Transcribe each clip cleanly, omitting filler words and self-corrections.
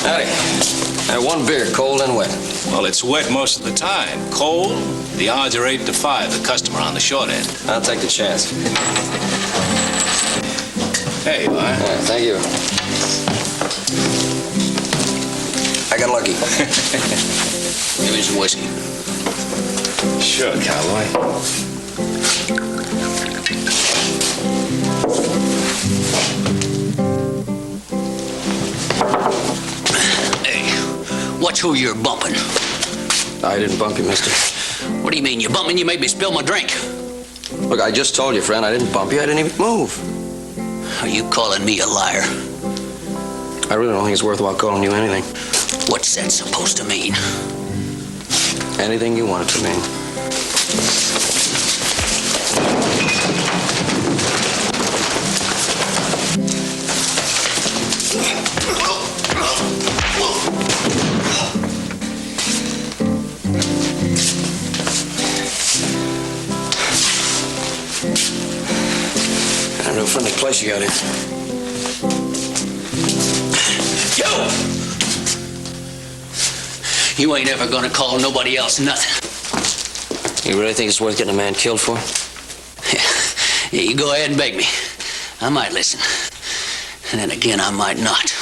Howdy. One beer, cold and wet. Well, it's wet most of the time. Cold, the odds are 8 to 5, the customer on the short end. I'll take the chance. Hey, you are. Yeah, thank you. I got lucky. Give me some whiskey. Sure, cowboy. What's who you're bumping? I didn't bump you, mister. What do you mean, you bumping? You made me spill my drink. Look, I just told you, friend, I didn't bump you. I didn't even move. Are you calling me a liar? I really don't think it's worthwhile calling you anything. What's that supposed to mean? Anything you want it to mean. No friendly place you got here. Yo! You ain't ever gonna call nobody else nothing. You really think it's worth getting a man killed for? Yeah, you go ahead and beg me. I might listen. And then again, I might not.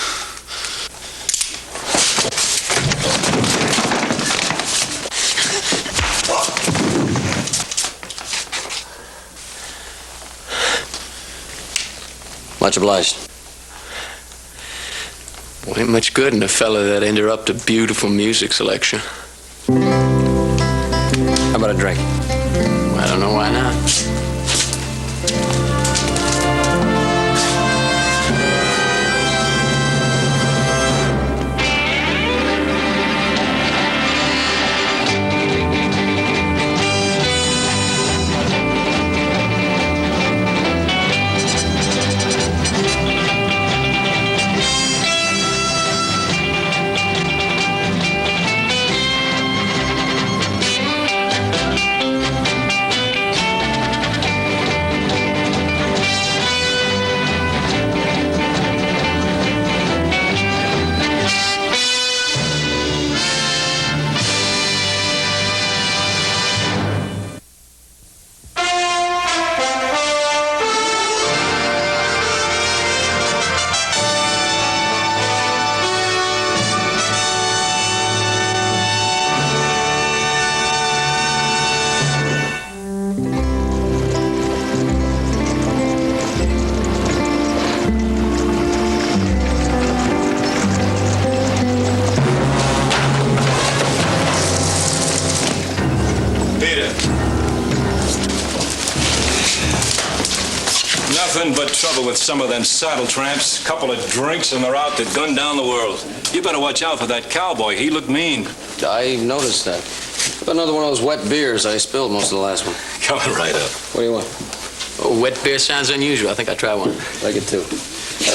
Much obliged. Well, ain't much good in a fella that interrupt a beautiful music selection. How about a drink? I don't know why not. Nothing but trouble with some of them saddle tramps. Couple of drinks and they're out to gun down the world. You better watch out for that cowboy. He looked mean. I noticed that. But another one of those wet beers. I spilled most of the last one. Coming right up. What do you want? Oh, wet beer sounds unusual. I think I'll try one. Like it too.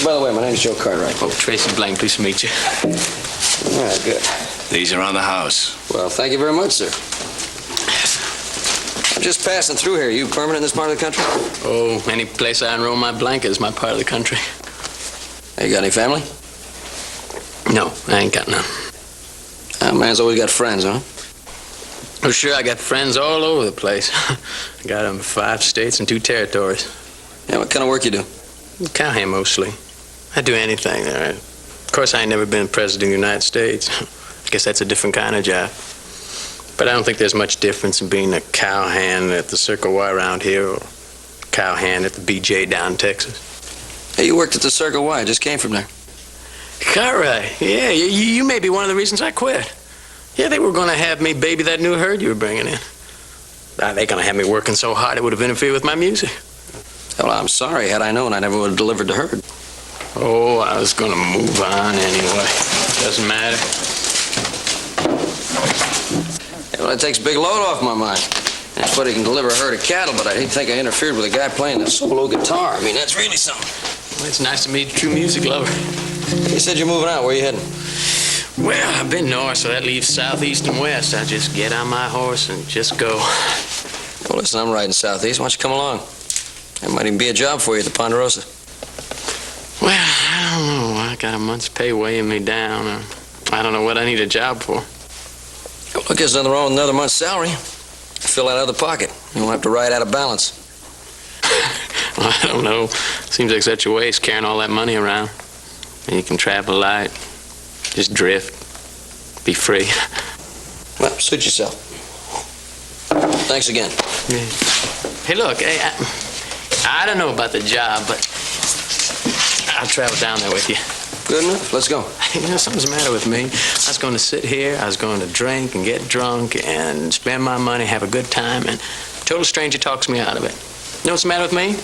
By the way, my name's Joe Cartwright. Oh, Tracy Blank, pleased to meet you. All right, good. These are on the house. Well, thank you very much, sir. I'm just passing through here. You permanent in this part of the country? Oh, any place I unroll my blanket is my part of the country. Hey, you got any family? No, I ain't got none. Man's always got friends, huh? Oh, sure, I got friends all over the place. I got them in 5 states and 2 territories. Yeah, what kind of work you do? Cowhand, mostly. I do anything there. Of course, I ain't never been president of the United States. I guess that's a different kind of job. But I don't think there's much difference in being a cowhand at the Circle Y around here or a cowhand at the BJ down in Texas. Hey, you worked at the Circle Y. I just came from there. Cartwright, yeah, you may be one of the reasons I quit. Yeah, they were going to have me baby that new herd you were bringing in. They're going to have me working so hard it would have interfered with my music. Well, I'm sorry. Had I known, I never would have delivered the herd. Oh, I was going to move on anyway. Doesn't matter. Yeah, well, it takes a big load off my mind. Anybody can deliver a herd of cattle, but I didn't think I interfered with a guy playing the solo guitar. I mean, that's really something. Well, it's nice to meet a true music lover. You said you're moving out. Where are you heading? Well, I've been north, so that leaves southeast and west. I just get on my horse and just go. Well, listen, I'm riding southeast. Why don't you come along? There might even be a job for you at the Ponderosa. Well, I don't know. I got a month's pay weighing me down. I don't know what I need a job for. Well, look, there's nothing wrong with another month's salary. Fill that out of the pocket. You won't have to ride out of balance. Well, I don't know. Seems like such a waste carrying all that money around. And you can travel light, just drift, be free. Well, suit yourself. Thanks again. Yeah. Hey, look, hey, I don't know about the job, but I'll travel down there with you. Good enough. Let's go. You know, something's the matter with me. I was going to sit here, I was going to drink and get drunk and spend my money, have a good time, and a total stranger talks me out of it. You know what's the matter with me?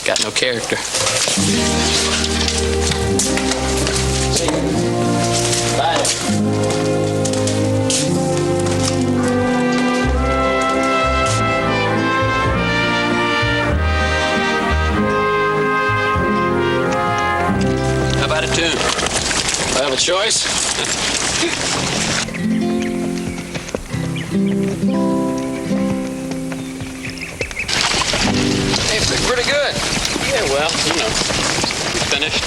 Got no character. Bye. How about a tune? I have a choice. Hey, it's pretty good. Yeah, well, you know, finished.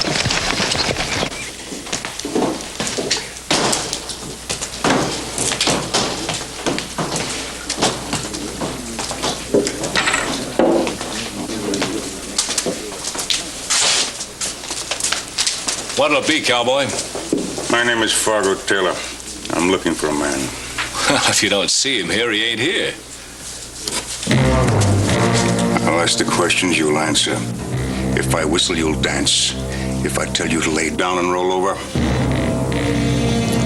What'll it be, cowboy? My name is Fargo Taylor. I'm looking for a man. Well, if you don't see him here, he ain't here. I'll ask the questions, you'll answer. If I whistle, you'll dance. If I tell you to lay down and roll over,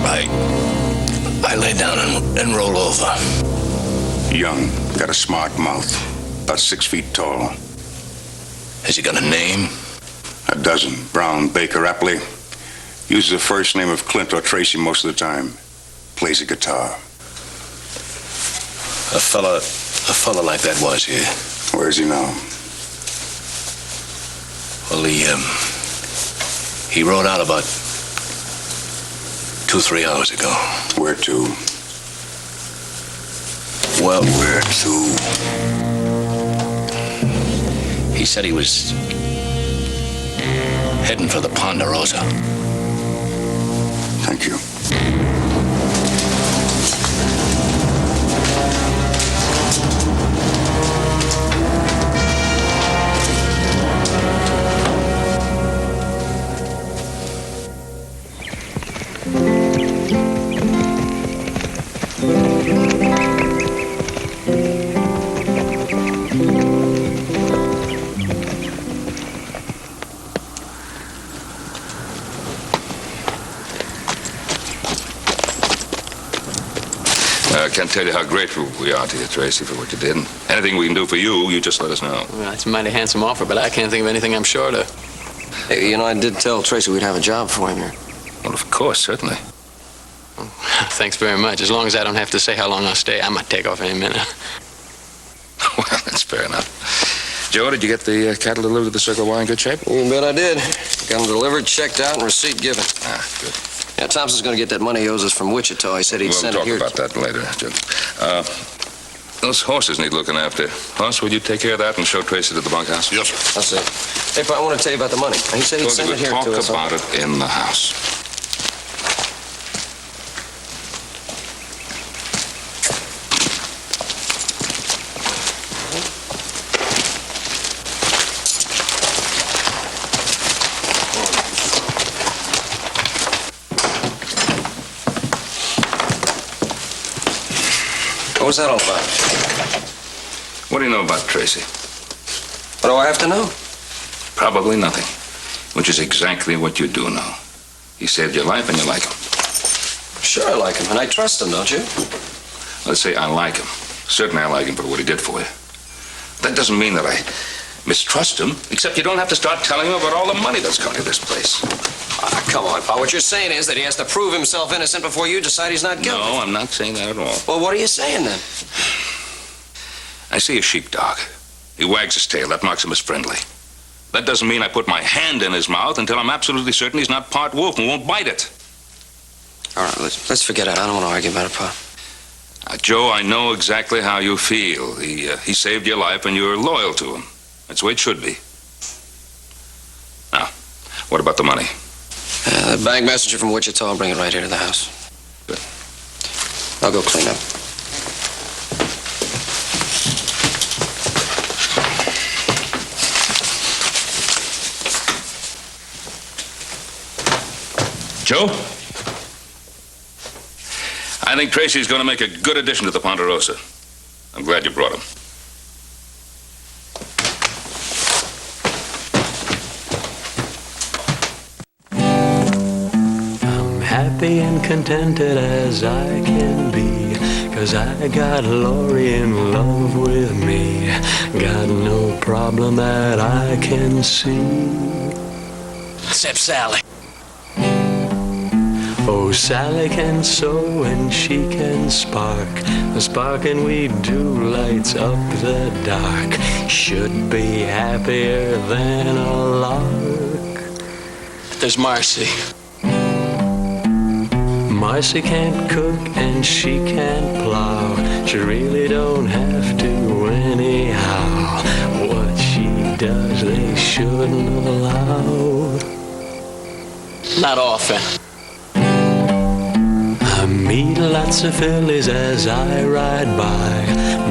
I lay down and roll over. young, got a smart mouth, about 6 feet tall. Has he got a name? A dozen. Brown, Baker, Apley. Uses the first name of Clint or Tracy most of the time. Plays a guitar. A fella like that was here. Where is he now? Well, he rode out about 2-3 hours ago. Where to? Well, Where to? he said he was heading for the Ponderosa. Thank you. I can't tell you how grateful we are to you, Tracy, for what you did. And anything we can do for you, you just let us know. Well, it's a mighty handsome offer, but I can't think of anything I'm short of. Hey, you know, I did tell Tracy we'd have a job for him here. Well, of course, certainly. Thanks very much. As long as I don't have to say how long I'll stay, I might take off any minute. Well, that's fair enough. Joe, did you get the cattle delivered to the Circle Y in good shape? You bet I did. Got them delivered, checked out, and receipt given. Ah, good. Yeah, Thompson's going to get that money he owes us from Wichita. He said he'd send it here. We'll talk about that later, Joe. Those horses need looking after. Hoss, would you take care of that and show Tracy to the bunkhouse? Yes, sir. I'll see. Hey, I want to tell you about the money. He said he'd send it here Talk to us. about it in the house. What was that all about? What do you know about Tracy? What do I have to know? Probably nothing, which is exactly what you do know. He saved your life and you like him. Sure, I like him, and I trust him, don't you? Let's say I like him. Certainly I like him for what he did for you. That doesn't mean that I mistrust him, except you don't have to start telling him about all the money that's gone to this place. Ah, come on, Pa. What you're saying is that he has to prove himself innocent before you decide he's not guilty. No, I'm not saying that at all. Well, what are you saying then? I see a sheepdog. He wags his tail. That marks him as friendly. That doesn't mean I put my hand in his mouth until I'm absolutely certain he's not part wolf and won't bite it. All right, let's forget it. I don't want to argue about it, Pa. Joe, I know exactly how you feel. He saved your life and you're loyal to him. That's the way it should be. Now, what about the money? The bank messenger from Wichita will bring it right here to the house. Good. I'll go clean up. Joe? I think Tracy's going to make a good addition to the Ponderosa. I'm glad you brought him. I'm happy and contented as I can be, 'cause I got Lori in love with me. Got no problem that I can see. Except Sally. Oh, Sally can sew and she can spark. The sparking we do lights up the dark. Should be happier than a lark. There's Marcy. Marcy can't cook and she can't plow. She really don't have to anyhow. What she does they shouldn't allow. Not often. I meet lots of fillies as I ride by.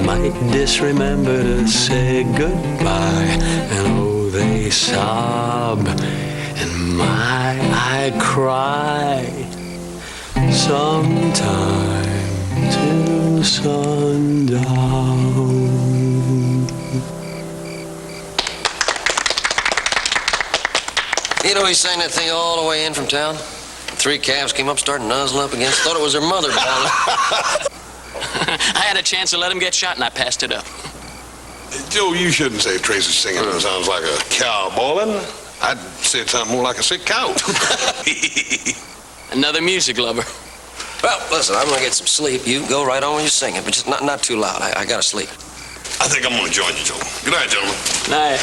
Might disremember to say goodbye. And oh, they sob, and my, I cry. Sometime till sundown. You know, he sang that thing all the way in from town. 3 calves came up, started nuzzling up against. Thought it was their mother. I had a chance to let him get shot, and I passed it up. Joe, you shouldn't say Tracy's singing sounds like a cow bawling. I'd say it sounded more like a sick cow. Another music lover. Well, listen, I'm gonna get some sleep. You go right on when you're singing, but just not too loud. I gotta sleep. I think I'm gonna join you, Joe. Good night, gentlemen. Night.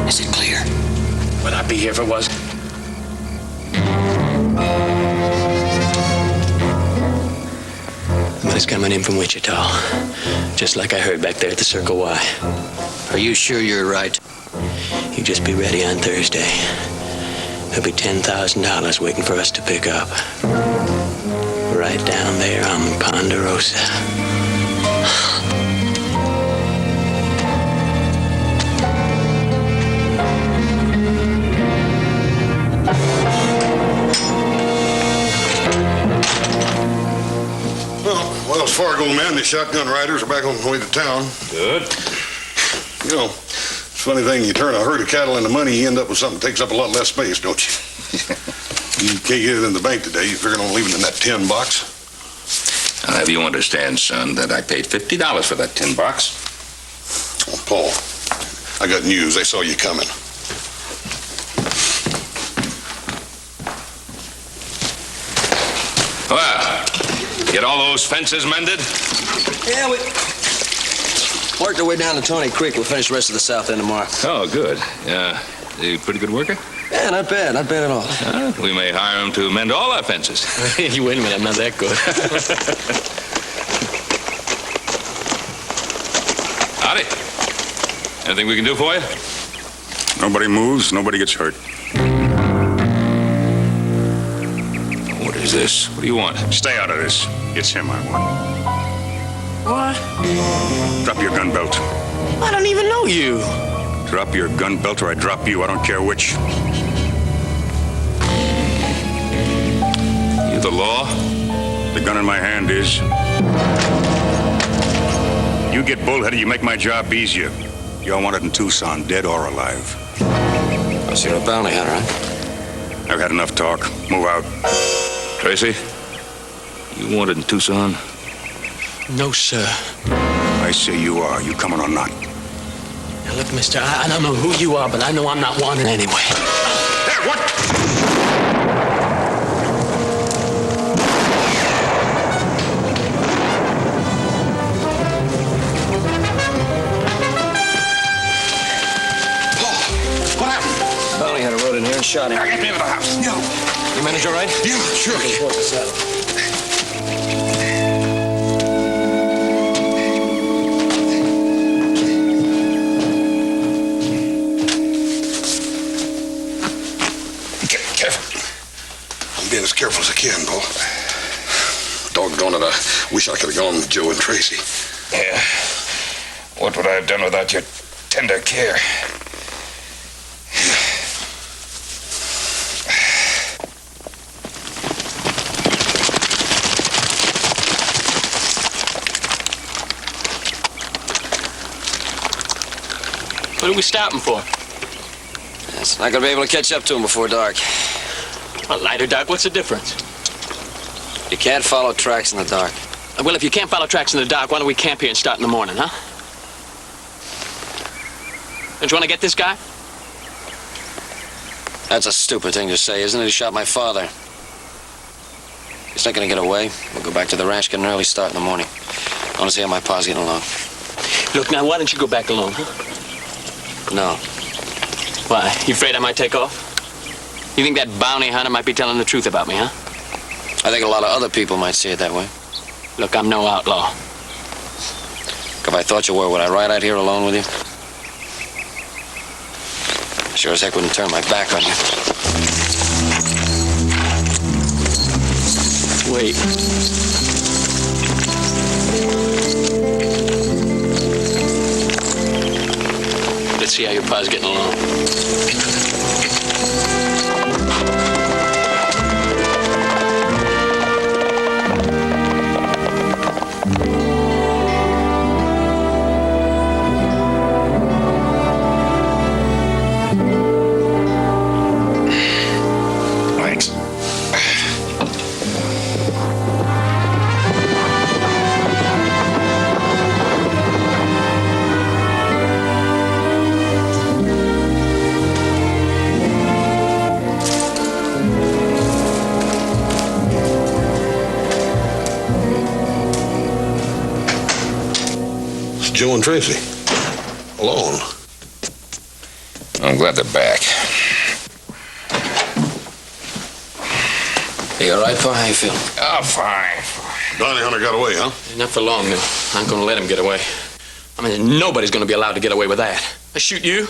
Is it clear? Would I be here if it was? The money's coming in from Wichita. Just like I heard back there at the Circle Y. Are you sure you're right? You just be ready on Thursday. There'll be $10,000 waiting for us to pick up. Right down there on Ponderosa. Wells Fargo men, the shotgun riders are back on the way to town. Good. You know, it's a funny thing, you turn a herd of cattle into money, you end up with something that takes up a lot less space, don't you? You can't get it in the bank today. You figure on leaving it in that tin box. I'll have you understand, son, that I paid $50 for that tin box. Oh, Paul, I got news. They saw you coming. Well, get all those fences mended? Yeah, we worked our way down to Tony Creek. We'll finish the rest of the south end tomorrow. Oh, good. You pretty good worker? Yeah, not bad at all. We may hire him to mend all our fences. You wait a minute, I'm not that good. Howdy. Anything we can do for you? Nobody moves, nobody gets hurt. What is this? What do you want? Stay out of this. It's him I want. What? Drop your gun belt. I don't even know you. Drop your gun belt or I drop you. I don't care which. You the law? The gun in my hand is. You get bullheaded, you make my job easier. You all want it in Tucson, dead or alive. I see you're a bounty hunter, huh? I've had enough talk. Move out. Tracy, you wanted in Tucson? No, sir. I say you are. You coming or not? Now, look, mister, I don't know who you are, but I know I'm not wanted anyway. There, what? Paul, what happened? Bounty hunter rode in here and shot him. Get me into the house. Yeah. You manage all right? Yeah, sure. What's this up? I'm being as careful as I can, Paul. Doggone it, I wish I could have gone with Joe and Tracy. Yeah. What would I have done without your tender care? What are we stopping for? It's not gonna be able to catch up to him before dark. Well, light or dark, what's the difference? You can't follow tracks in the dark. Well, if you can't follow tracks in the dark, why don't we camp here and start in the morning, huh? Don't you want to get this guy? That's a stupid thing to say, isn't it? He shot my father. He's not gonna get away. We'll go back to the ranch, get an early start in the morning. I want to see how my pa's getting along. Look, now, why don't you go back alone, huh? No. Why? You afraid I might take off? You think that bounty hunter might be telling the truth about me, huh? I think a lot of other people might see it that way. Look, I'm no outlaw. If I thought you were, would I ride out here alone with you? Sure as heck wouldn't turn my back on you. Wait. Let's see how your pa's getting along. Thanks. It's Joe and Tracy. Alone. I'm glad they're back. Hey, all right, Pa? How you feel? Oh, fine. Bounty hunter got away, huh? Not for long, no. I ain't gonna let him get away. I mean, nobody's gonna be allowed to get away with that. I shoot you?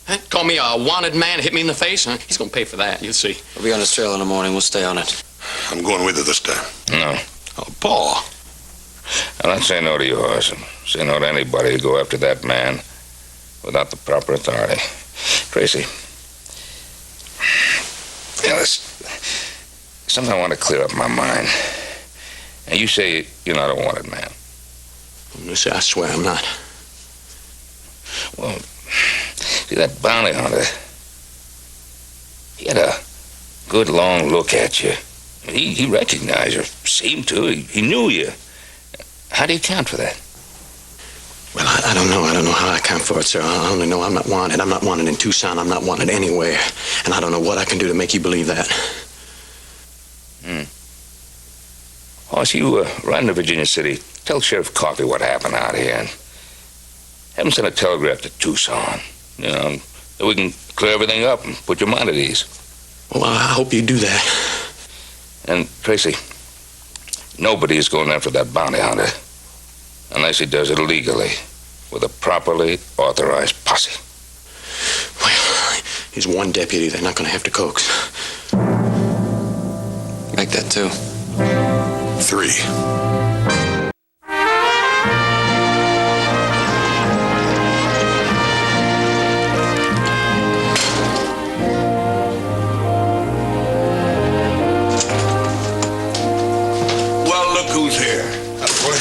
Huh? Call me a wanted man, hit me in the face? Huh? He's gonna pay for that, you'll see. We'll be on his trail in the morning. We'll stay on it. I'm going with you this time. No. Oh, Paul. I'll not say no to yours and say no to anybody who go after that man without the proper authority. Tracy, you know, there's something I want to clear up my mind. And you say you're not a wanted man. Mister, I swear I'm not. Well, see, that bounty hunter, he had a good long look at you. He recognized you, seemed to. He knew you. How do you account for that? Well, I don't know. I don't know how I account for it, sir. I only know I'm not wanted. I'm not wanted in Tucson. I'm not wanted anywhere. And I don't know what I can do to make you believe that. Hoss, you ride into Virginia City. Tell Sheriff Coffey what happened out here. And have him send a telegraph to Tucson. You know, that we can clear everything up and put your mind at ease. Well, I hope you do that. And, Tracy, nobody is going after that bounty hunter unless he does it legally with a properly authorized posse. Well, he's one deputy. They're not going to have to coax. Make that 2. 3. Well, look who's here.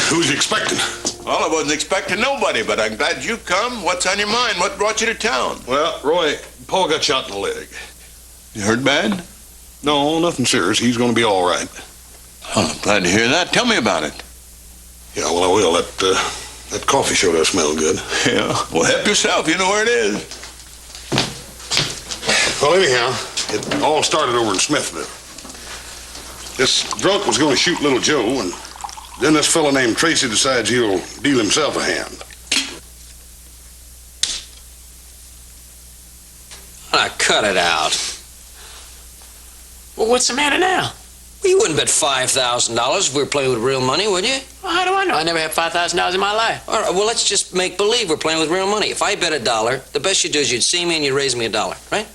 Who's you expecting? Well, I wasn't expecting nobody, but I'm glad you come. What's on your mind? What brought you to town? Well, Roy, Paul got shot in the leg. You heard bad? No, nothing serious. He's going to be all right. Oh, I'm glad to hear that. Tell me about it. Yeah, well, I will. That coffee sure does smell good. Yeah. Well, help yourself. You know where it is. Well, anyhow, it all started over in Smithville. This drunk was going to shoot little Joe, and then this fella named Tracy decides he'll deal himself a hand. Ah, cut it out. Well, what's the matter now? Well, you wouldn't bet $5,000 if we were playing with real money, would you? Well, how do I know? I never had $5,000 in my life. All right, well, let's just make believe we're playing with real money. If I bet $1, the best you'd do is you'd see me and you'd raise me $1, right?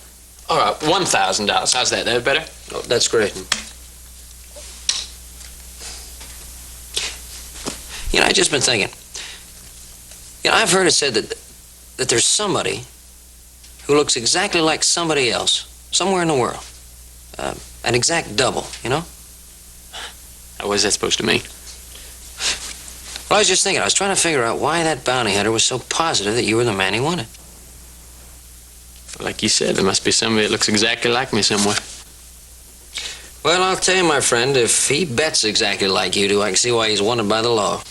All right, $1,000. How's that? That better? Oh, that's great. You know, I've just been thinking. You know, I've heard it said that there's somebody who looks exactly like somebody else somewhere in the world. An exact double, you know? What is that supposed to mean? Well, I was just thinking, I was trying to figure out why that bounty hunter was so positive that you were the man he wanted. Like you said, there must be somebody that looks exactly like me somewhere. Well, I'll tell you, my friend, if he bets exactly like you do, I can see why he's wanted by the law.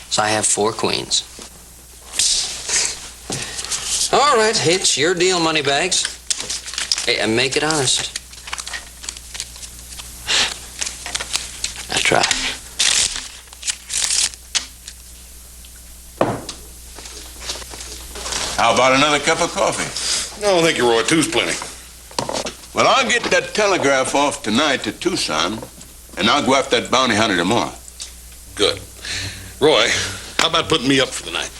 So I have 4 queens. All right, it's your deal, Moneybags. Hey, and make it honest. I try. How about another cup of coffee? No, thank you, Roy. 2's plenty. Well, I'll get that telegraph off tonight to Tucson, and I'll go after that bounty hunter tomorrow. Good. Roy, how about putting me up for the night?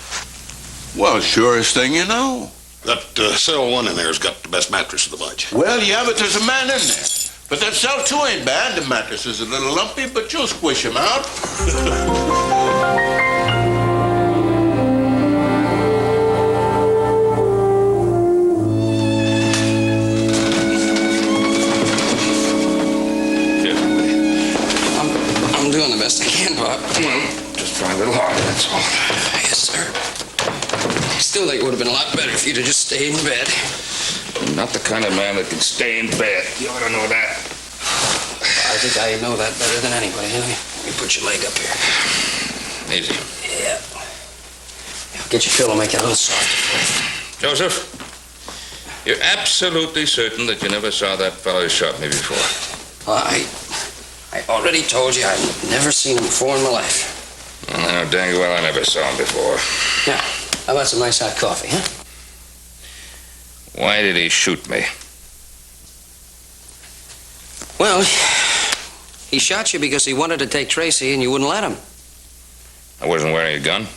Well, surest thing you know. That cell 1 in there's got the best mattress of the bunch. Well, yeah, but there's a man in there. But that cell 2 ain't bad. The mattress is a little lumpy, but you'll squish him out. I'm doing the best I can, Bob. Well, just try a little harder, that's all. Yes, sir. I still think it would have been a lot better if you'd have just stayed in bed. I'm not the kind of man that can stay in bed. You ought to know that. I think I know that better than anybody. Let me put your leg up here. Easy. Yeah. Get your pillow, make it a little softer. Joseph, you're absolutely certain that you never saw that fellow who shot me before? I already told you I've never seen him before in my life. Well, I know dang well I never saw him before. Now, how about some nice hot coffee, huh? Why did he shoot me? Well, he shot you because he wanted to take Tracy and you wouldn't let him. I wasn't wearing a gun.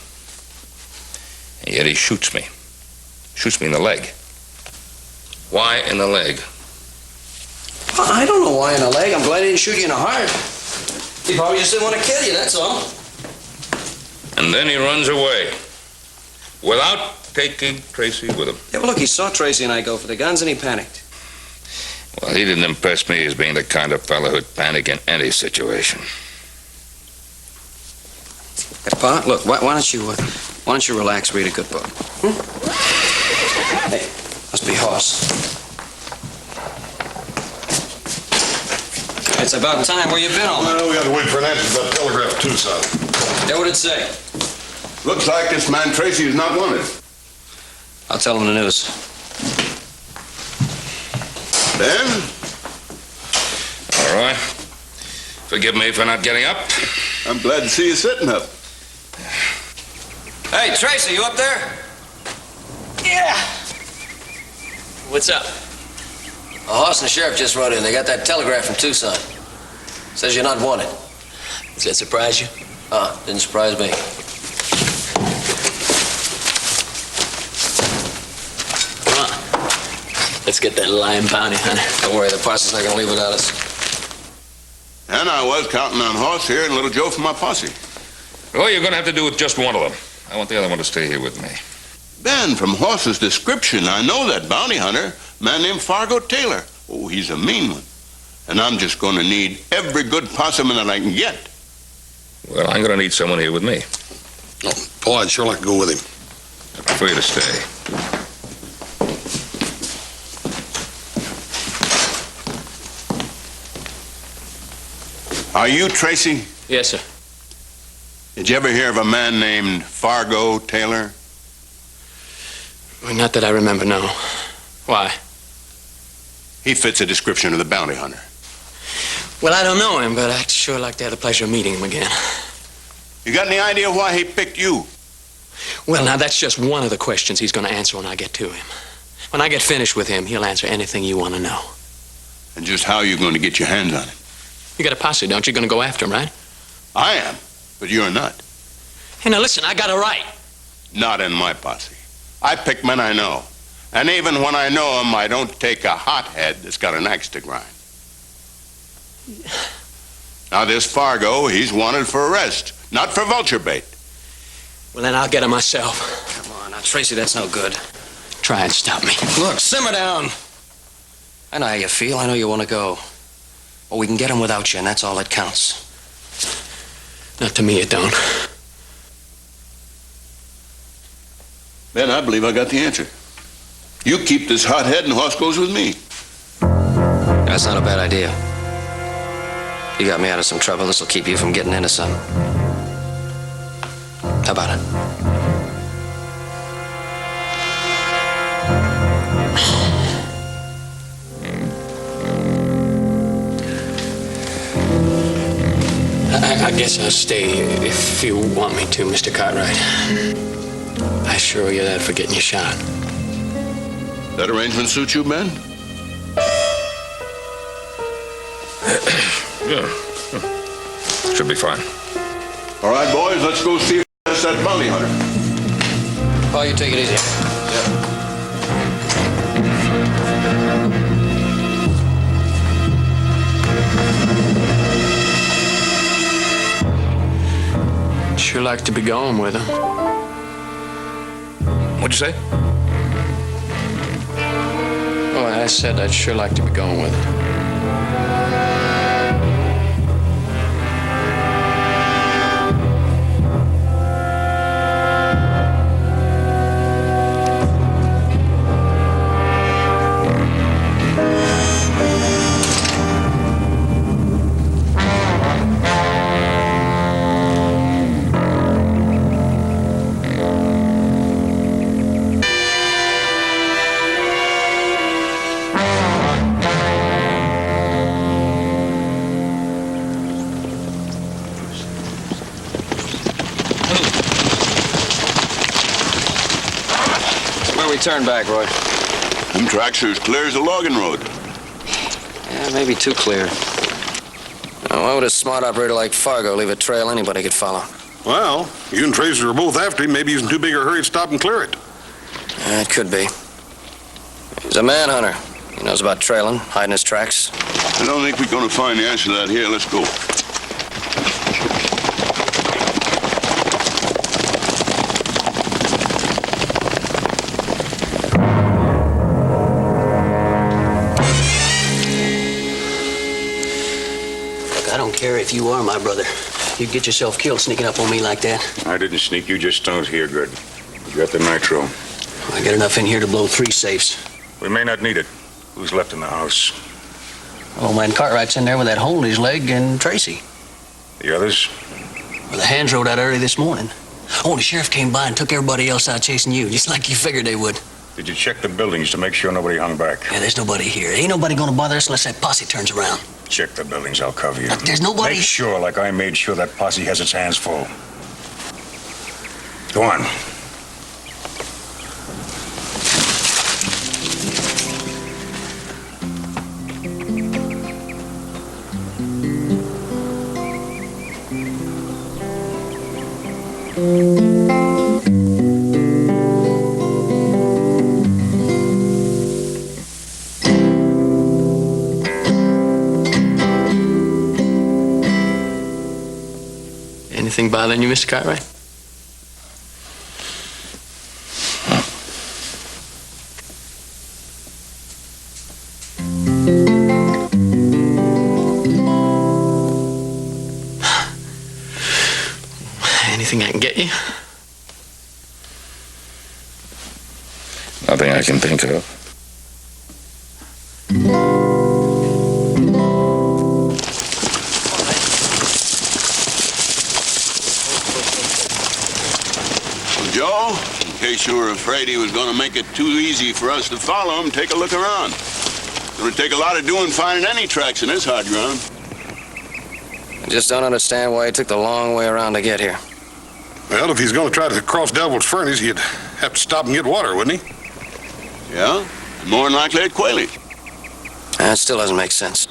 And yet he shoots me. Shoots me in the leg. Why in the leg? Well, I don't know why in the leg. I'm glad he didn't shoot you in the heart. He probably just didn't want to kill you, that's all. And then he runs away. Without taking Tracy with him. Yeah, well, look, he saw Tracy and I go for the guns and he panicked. Well, he didn't impress me as being the kind of fellow who'd panic in any situation. Hey, Pa, look, why don't you relax, read a good book? Hey, must be Hoss. It's about time. Where you been all night? Well, we had to wait for an answer to that telegraph to Tucson. Yeah, what'd it say? Looks like this man Tracy is not wanted. I'll tell him the news. Ben? All right. Forgive me for not getting up. I'm glad to see you sitting up. Hey, Tracy, you up there? Yeah. What's up? Hoss and the sheriff just rode in. They got that telegraph from Tucson. Says you're not wanted. Does that surprise you? Didn't surprise me. Come on. Let's get that lying bounty hunter. Don't worry, the posse's not gonna leave without us. And I was counting on Hoss here and little Joe from my posse. Well, you're going to have to do with just one of them. I want the other one to stay here with me. Ben, from Hoss's description, I know that bounty hunter, a man named Fargo Taylor. Oh, he's a mean one. And I'm just going to need every good possum that I can get. Well, I'm going to need someone here with me. Oh, Paul, I'd sure like to go with him. I prefer you to stay. Are you Tracy? Yes, sir. Did you ever hear of a man named Fargo Taylor? Well, not that I remember, no. Why? He fits a description of the bounty hunter. Well, I don't know him, but I'd sure like to have the pleasure of meeting him again. You got any idea why he picked you? Well, now, that's just one of the questions he's going to answer when I get to him. When I get finished with him, he'll answer anything you want to know. And just how are you going to get your hands on him? You got a posse, don't you? Going to go after him, right? I am, but you're not. Hey, now, listen, I got a right. Not in my posse. I pick men I know. And even when I know them, I don't take a hothead that's got an axe to grind. Now, this Fargo, he's wanted for arrest, not for vulture bait. Well, then I'll get him myself. Come on, now, Tracy, that's no good. Try and stop me. Look, simmer down. I know how you feel. I know you want to go. Well, we can get him without you, and that's all that counts. Not to me, it don't. Then I believe I got the answer. You keep this hothead and horse goes with me. That's not a bad idea. You got me out of some trouble. This will keep you from getting into something. How about it? I guess I'll stay if you want me to, Mr. Cartwright. I assure you that for getting you shot. That arrangement suit you, Ben? Yeah. Should be fine. All right, boys, let's go see if that's that bounty hunter. Oh, you take it easy. Sure like to be going with him. What'd you say? Oh, I said I'd sure like to be going with him. Turn back, Roy. Them tracks are as clear as a logging road. Yeah, maybe too clear. Now, why would a smart operator like Fargo leave a trail anybody could follow? Well, you and Tracy are both after him. Maybe he's in too big a hurry to stop and clear it. Yeah, it could be. He's a manhunter. He knows about trailing, hiding his tracks. I don't think we're going to find the answer to that here. Let's go. I don't care if you are my brother. You'd get yourself killed sneaking up on me like that. I didn't sneak. You just stoned here good. You got the nitro. I got enough in here to blow 3 safes. We may not need it. Who's left in the house? Old man Cartwright's in there with that hole in his leg and Tracy. The others? Well, the hands rode out early this morning. Oh, the sheriff came by and took everybody else out chasing you, just like you figured they would. Did you check the buildings to make sure nobody hung back? Yeah, there's nobody here. Ain't nobody gonna bother us unless that posse turns around. Check the buildings. I'll cover you. There's nobody... Make sure, like I made sure, that posse has its hands full. Go on. Anything bothering you, Mr. Cartwright? Anything I can get you? Nothing I can think of. In case you were afraid he was going to make it too easy for us to follow him, take a look around. It's going to take a lot of doing finding any tracks in this hard ground. I just don't understand why he took the long way around to get here. Well, if he's going to try to cross Devil's Furnace, he'd have to stop and get water, wouldn't he? Yeah, more than likely at Quayle. That still doesn't make sense.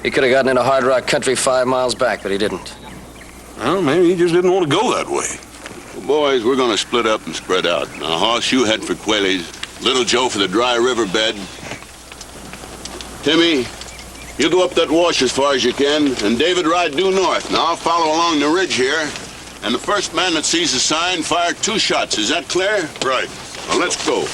He could have gotten into hard rock country 5 miles back, but he didn't. Well, maybe he just didn't want to go that way. Well, boys, we're going to split up and spread out. Now, Hoss, you head for Quayle's. Little Joe for the dry riverbed. Timmy, you go up that wash as far as you can, and David ride due north. Now, I'll follow along the ridge here, and the first man that sees the sign, fire 2 shots. Is that clear? Right. Now, let's go.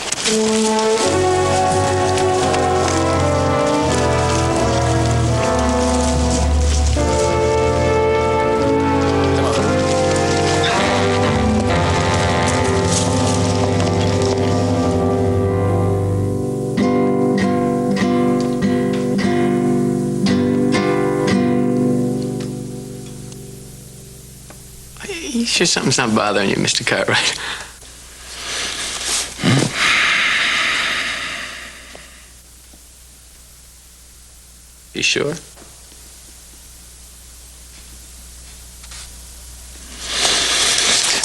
You sure something's not bothering you, Mr. Cartwright? You sure?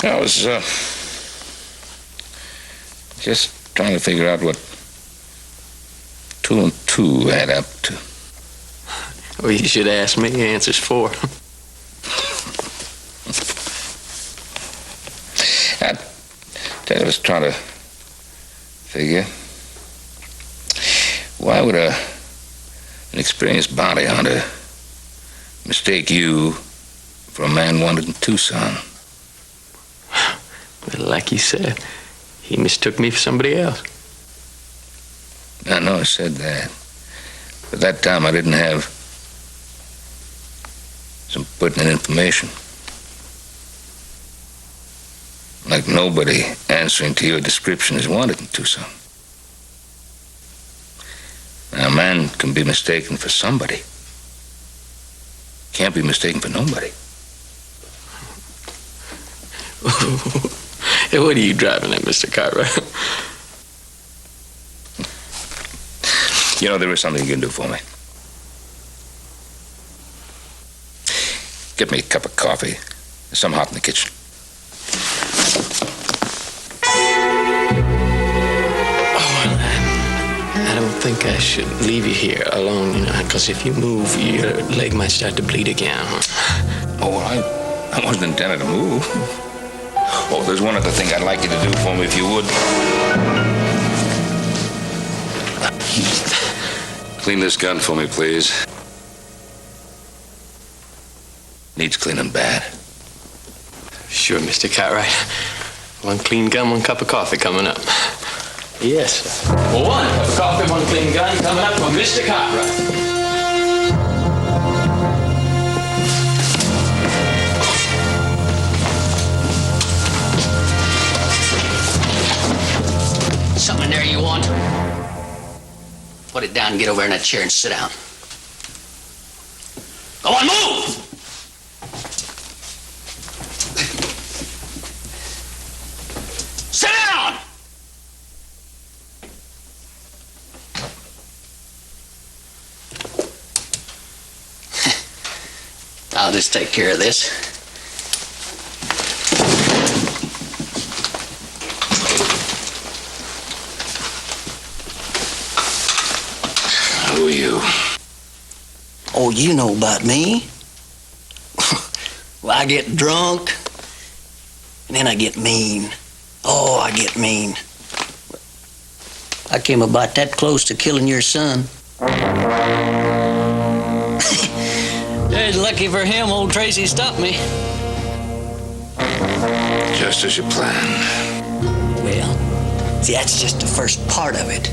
I was just trying to figure out what 2 and 2 add up to. Well, you should ask me. The answer's 4. I was trying to figure, why would an experienced bounty hunter mistake you for a man wanted in Tucson? Well, like you said, he mistook me for somebody else. I know I said that, but that time I didn't have some pertinent information. Like nobody answering to your description is wanted in Tucson. Now, a man can be mistaken for somebody. Can't be mistaken for nobody. Hey, what are you driving at, Mr. Cartwright? You know, there is something you can do for me. Get me a cup of coffee. There's some hot in the kitchen. I don't think I should leave you here alone, you know, because if you move, your leg might start to bleed again. Oh, well, I wasn't intending to move. Oh, there's one other thing I'd like you to do for me, if you would. Clean this gun for me, please. Needs cleaning bad. Sure, Mr. Cartwright. 1 clean gun, 1 cup of coffee coming up. Yes, sir. 1 cup of coffee, 1 clean gun coming up from Mr. Cartwright. Something in there you want? Put it down and get over in that chair and sit down. Go on, move! Sit down! I'll just take care of this. Who are you? Oh, you know about me. Well, I get drunk, and then I get mean. Oh, I get mean. I came about that close to killing your son. It's lucky for him, old Tracy stopped me. Just as you planned. Well, see, that's just the first part of it.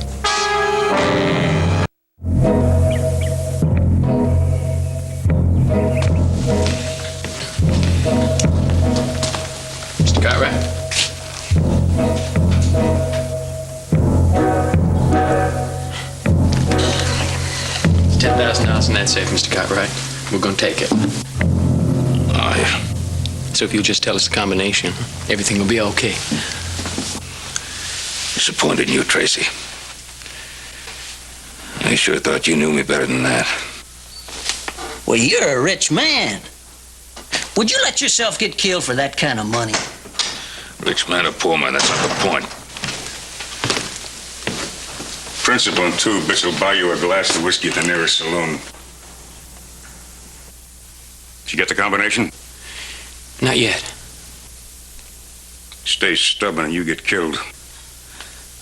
Mr. Cartwright? $10,000 in that safe, Mr. Cartwright. We're gonna take it. Oh, yeah. So if you'll just tell us the combination, everything will be okay. Disappointed in you, Tracy. I sure thought you knew me better than that. Well, you're a rich man. Would you let yourself get killed for that kind of money? Rich man or poor man, that's not the point. Principal and 2 bits will buy you a glass of whiskey at the nearest saloon. Did you get the combination? Not yet. Stay stubborn and you get killed.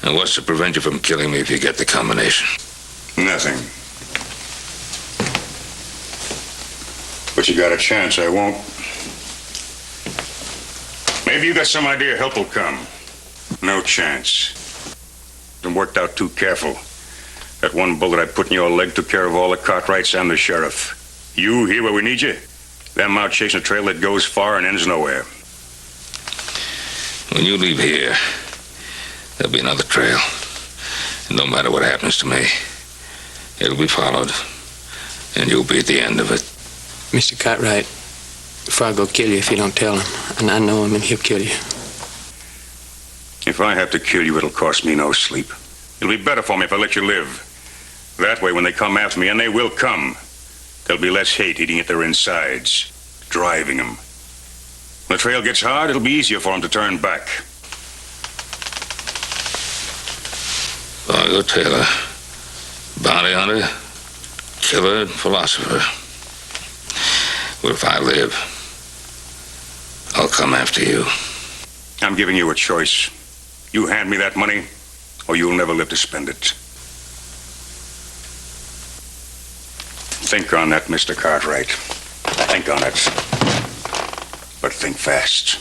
And what's to prevent you from killing me if you get the combination? Nothing. But you got a chance, I won't. Maybe you got some idea help will come. No chance. Been worked out too careful. That one bullet I put in your leg took care of all the Cartwrights and the sheriff. You here where we need you? Them out chasing a trail that goes far and ends nowhere. When you leave here, there'll be another trail. And no matter what happens to me, it'll be followed. And you'll be at the end of it. Mr. Cartwright, Fargo will kill you if you don't tell him. And I know him and he'll kill you. If I have to kill you, it'll cost me no sleep. It'll be better for me if I let you live. That way, when they come after me, and they will come, there'll be less hate eating at their insides, driving them. When the trail gets hard, it'll be easier for them to turn back. Fargo Taylor, bounty hunter, killer, and philosopher. But if I live, I'll come after you. I'm giving you a choice. You hand me that money, or you'll never live to spend it. Think on that, Mr. Cartwright. Think on it. But think fast.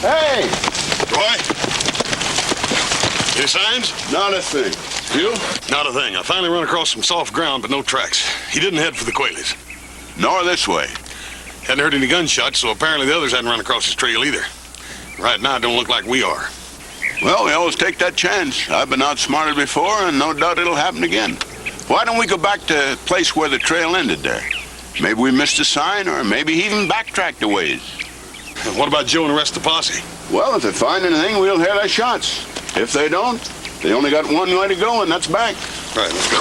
Hey, Roy? Any signs? not a thing. You? Not a thing. I finally run across some soft ground, but no tracks. He didn't head for the Quayleys. Nor this way. Hadn't heard any gunshots, so apparently the others hadn't run across his trail either. Right now, it don't look like we are. Well, we always take that chance. I've been outsmarted before, and no doubt it'll happen again. Why don't we go back to the place where the trail ended there? Maybe we missed a sign, or maybe he even backtracked a ways. And what about Joe and the rest of the posse? Well, if they find anything, we'll hear their shots. If they don't, they only got one way to go, and that's back. All right, let's go.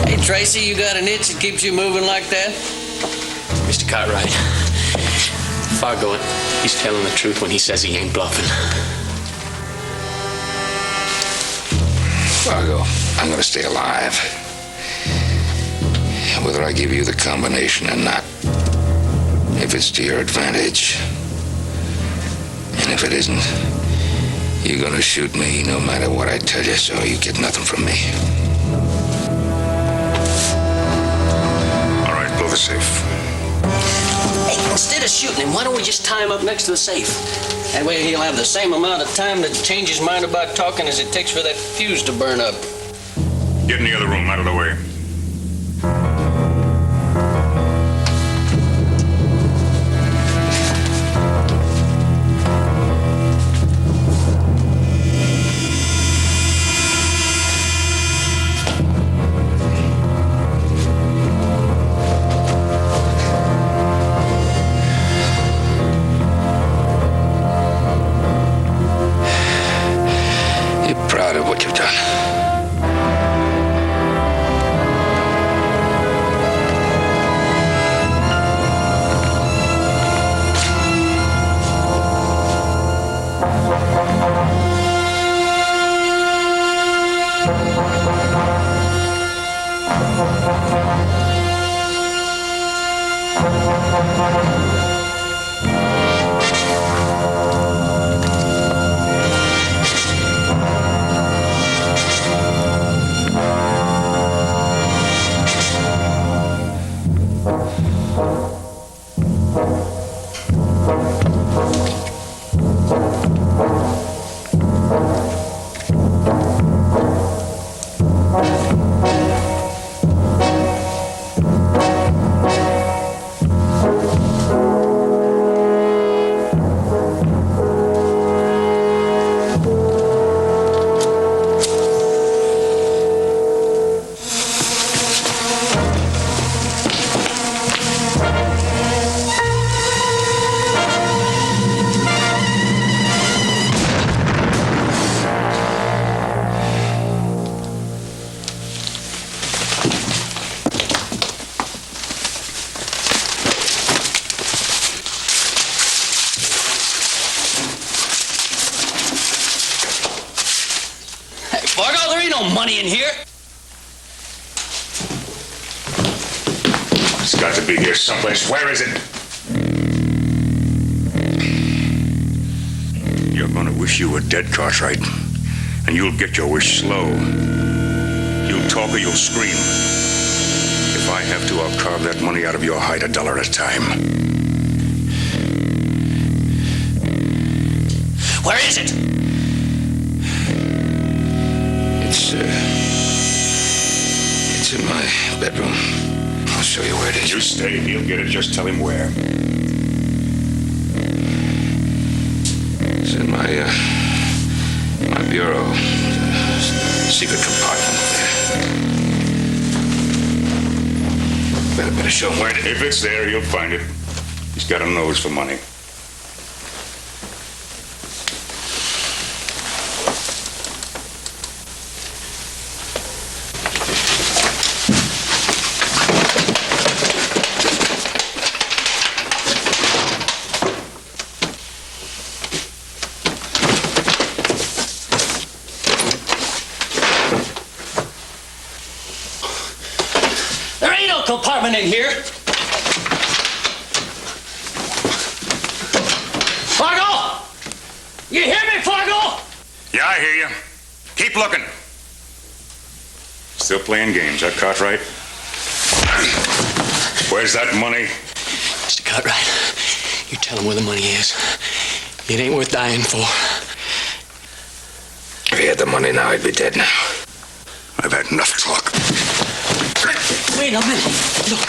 Hey, Tracy, you got an itch that keeps you moving like that? Mr. Cartwright, Fargo, he's telling the truth when he says he ain't bluffing. Fargo, I'm gonna stay alive. Whether I give you the combination or not, if it's to your advantage. And if it isn't, you're gonna shoot me no matter what I tell you, so you get nothing from me. All right, blow the safe. Hey, instead of shooting him, why don't we just tie him up next to the safe? That way he'll have the same amount of time to change his mind about talking as it takes for that fuse to burn up. Get in the other room, out of the way. You're proud of what you've done. money in here. It's got to be here someplace. Where is it? You're gonna wish you were dead, Cartwright. And you'll get your wish slow. You'll talk or you'll scream. If I have to, I'll carve that money out of your hide $1 at a time. Where is it? It's in my bedroom. I'll show you where it is. You stay. He'll get it. Just tell him where. It's in my bureau. Secret compartment there. Better show him where it is. If it's there, he'll find it. He's got a nose for money. There ain't no compartment in here. Fargo! You hear me, Fargo? Yeah, I hear you. Keep looking. Still playing games, huh, Cartwright? Where's that money? Mr. Cartwright, you tell him where the money is. It ain't worth dying for. If he had the money now, he'd be dead now. I've had enough talk. Wait a minute. Look,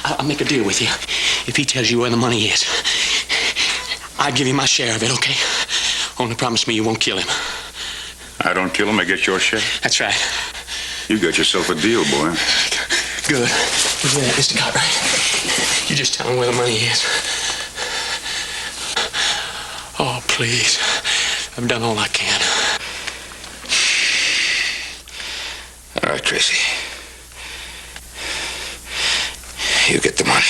I'll make a deal with you. If he tells you where the money is, I'll give you my share of it, okay? Only promise me you won't kill him. I don't kill him, I get your share. That's right. You got yourself a deal, boy. Good. Yeah, Mr. Cartwright. You just tell him where the money is. Oh, please. I've done all I can. All right, Tracy. You get the money.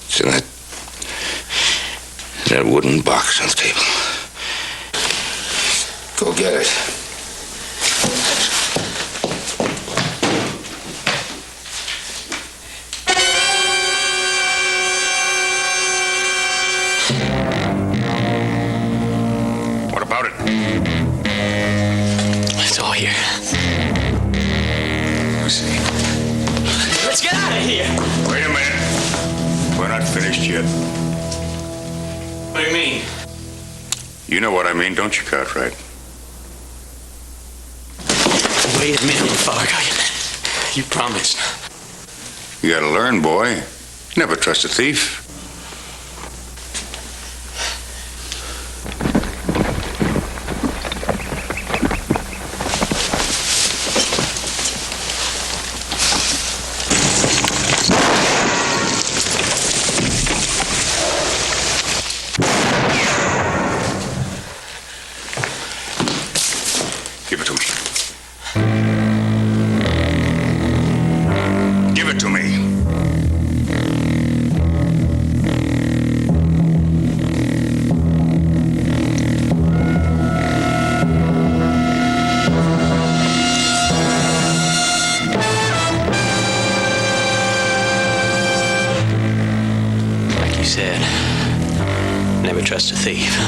It's in that wooden box on the table. Go get it. What about it? It's all here. Let me see. Let's get out of here. Wait a minute. We're not finished yet. What do you mean? You know what I mean, don't you, Cartwright? Wait a minute, Fargo. You promised. You gotta learn, boy. Never trust a thief. Give it to me. Give it to me. Like you said, never trust a thief.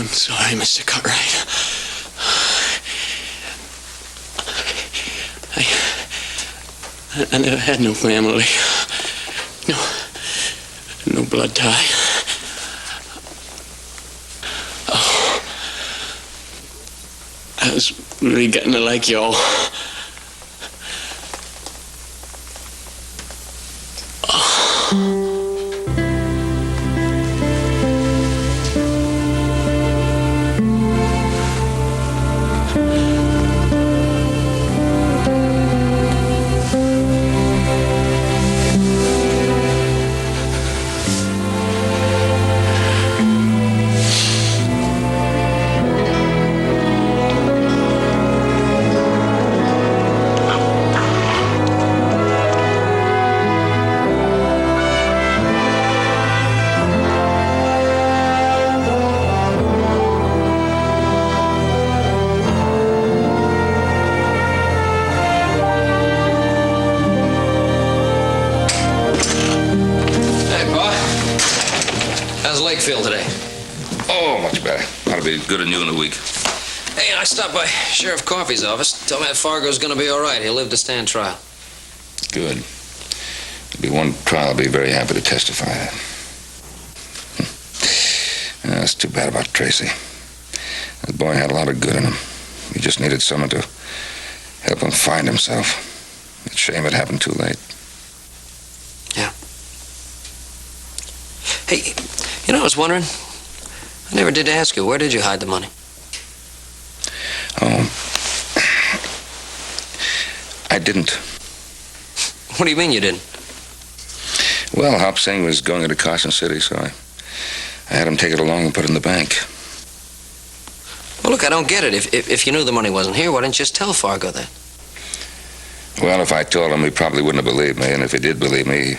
I'm sorry, Mr. Cartwright. I never had no family. No blood tie. Oh, I was really getting to like y'all. Feel today? Oh, much better. Ought to be good and new in a week. Hey, I stopped by Sheriff Coffey's office. Told me that Fargo's gonna be all right. He'll live to stand trial. Good. There'll be one trial I'll be very happy to testify at. That's too bad about Tracy. That boy had a lot of good in him. He just needed someone to help him find himself. It's a shame it happened too late. Yeah. Hey, you know, I was wondering, I never did ask you, where did you hide the money? Oh, I didn't. What do you mean you didn't? Well, Hop Singh was going into Carson City, so I had him take it along and put it in the bank. Well, look, I don't get it. If you knew the money wasn't here, why didn't you just tell Fargo that? Well, if I told him, he probably wouldn't have believed me, and if he did believe me, he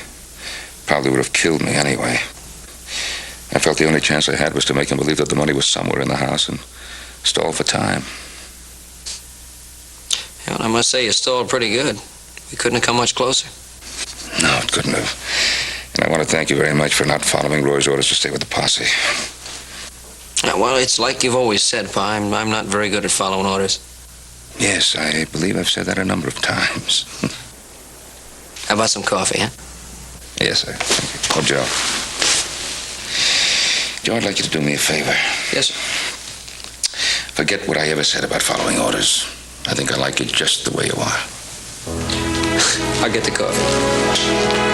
probably would have killed me anyway. I felt the only chance I had was to make him believe that the money was somewhere in the house and stall for time. Yeah, well, I must say you stalled pretty good. We couldn't have come much closer. No, it couldn't have. And I want to thank you very much for not following Roy's orders to stay with the posse. Yeah, well, it's like you've always said, Pa. I'm not very good at following orders. Yes, I believe I've said that a number of times. How about some coffee, huh? Yes, sir. Thank you. Oh, Joe. Joe, I'd like you to do me a favor. Yes, sir. Forget what I ever said about following orders. I think I like you just the way you are. I'll get the coffee.